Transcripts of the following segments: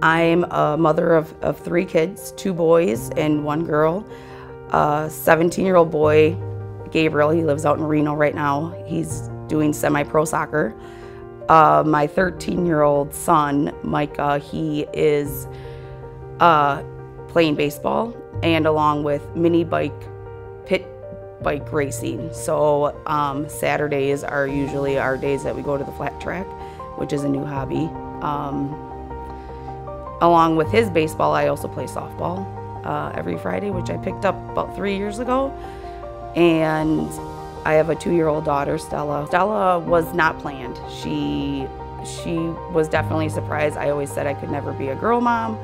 I'm a mother of 3 kids, 2 boys and 1 girl. 17-year-old boy, Gabriel, he lives out in Reno right now. He's doing semi-pro soccer. My 13-year-old son, Micah, he is playing baseball and along with pit bike racing. So Saturdays are usually our days that we go to the flat track, which is a new hobby. Along with his baseball, I also play softball every Friday, which I picked up about 3 years ago. And I have a 2-year-old daughter, Stella. Stella was not planned. She was definitely surprised. I always said I could never be a girl mom,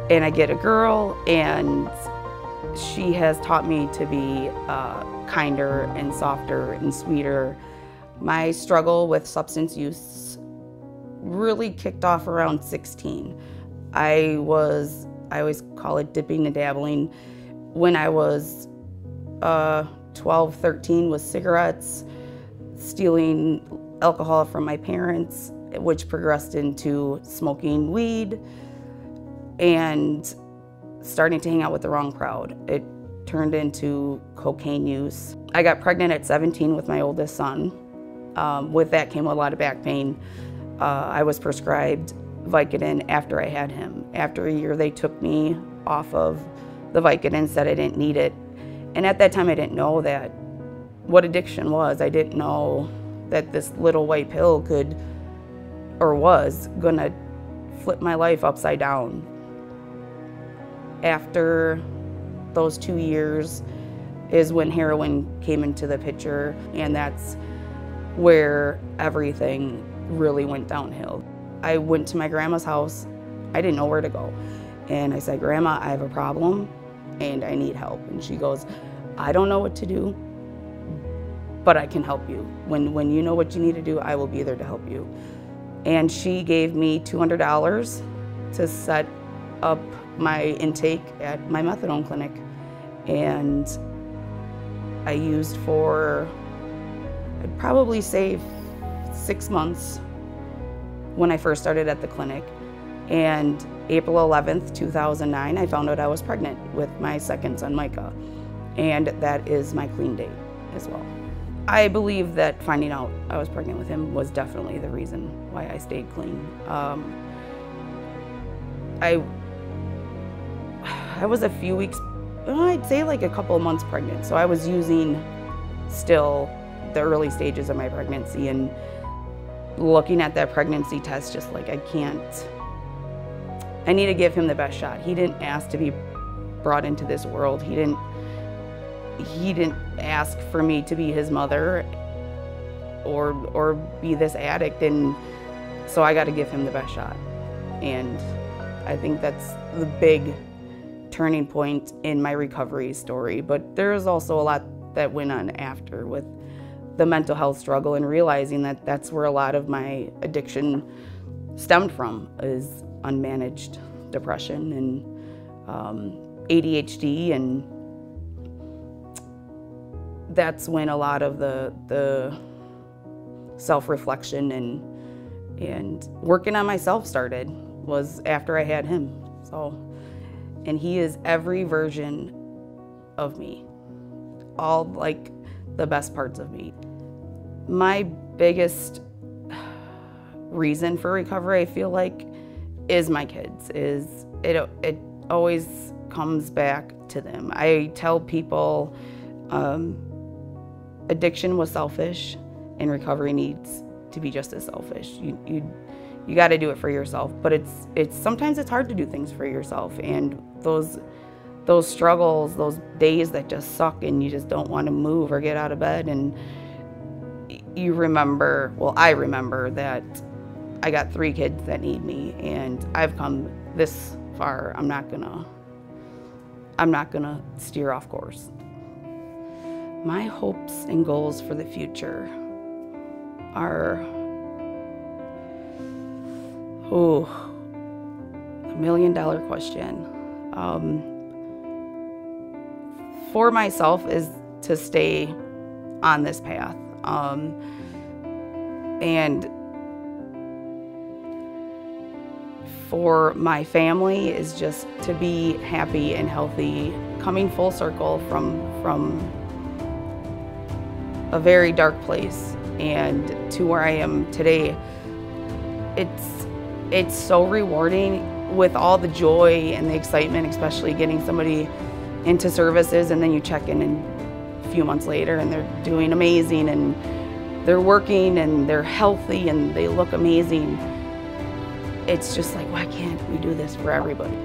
and I get a girl, and she has taught me to be kinder and softer and sweeter. My struggle with substance use really kicked off around 16. I always call it dipping and dabbling. When I was 12, 13 with cigarettes, stealing alcohol from my parents, which progressed into smoking weed and starting to hang out with the wrong crowd. It turned into cocaine use. I got pregnant at 17 with my oldest son. With that came a lot of back pain. I was prescribed Vicodin after I had him. After a year, they took me off of the Vicodin, said I didn't need it. And at that time, I didn't know what addiction was. I didn't know that this little white pill was gonna flip my life upside down. After those 2 years is when heroin came into the picture, and that's where everything really went downhill. I went to my grandma's house. I didn't know where to go. And I said, "Grandma, I have a problem and I need help." And she goes, "I don't know what to do, but I can help you. When you know what you need to do, I will be there to help you." And she gave me $200 to set up my intake at my methadone clinic. And I used for, I'd probably say 6 months when I first started at the clinic. And April 11th, 2009, I found out I was pregnant with my second son, Micah. And that is my clean date as well. I believe that finding out I was pregnant with him was definitely the reason why I stayed clean. I was a few weeks, I'd say like a couple of months pregnant. So I was using still the early stages of my pregnancy, and looking at that pregnancy test, just like, I need to give him the best shot. He didn't ask to be brought into this world. He didn't ask for me to be his mother or be this addict, and so I got to give him the best shot. And I think that's the big turning point in my recovery story. But there's also a lot that went on after with the mental health struggle, and realizing that that's where a lot of my addiction stemmed from, is unmanaged depression and ADHD, and that's when a lot of the self-reflection and working on myself started, was after I had him. And he is every version of me, all like the best parts of me. My biggest reason for recovery, I feel like, is my kids. It always comes back to them. I tell people addiction was selfish, and recovery needs to be just as selfish. You got to do it for yourself, but sometimes it's hard to do things for yourself, and those struggles, those days that just suck and you just don't want to move or get out of bed, and you remember, well, I remember that I got 3 kids that need me, and I've come this far. I'm not gonna steer off course. My hopes and goals for the future are, $1 million question. For myself is to stay on this path. And for my family is just to be happy and healthy, coming full circle from a very dark place and to where I am today. It's so rewarding with all the joy and the excitement, especially getting somebody into services and then you check in a few months later and they're doing amazing and they're working and they're healthy and they look amazing. It's just like, why can't we do this for everybody?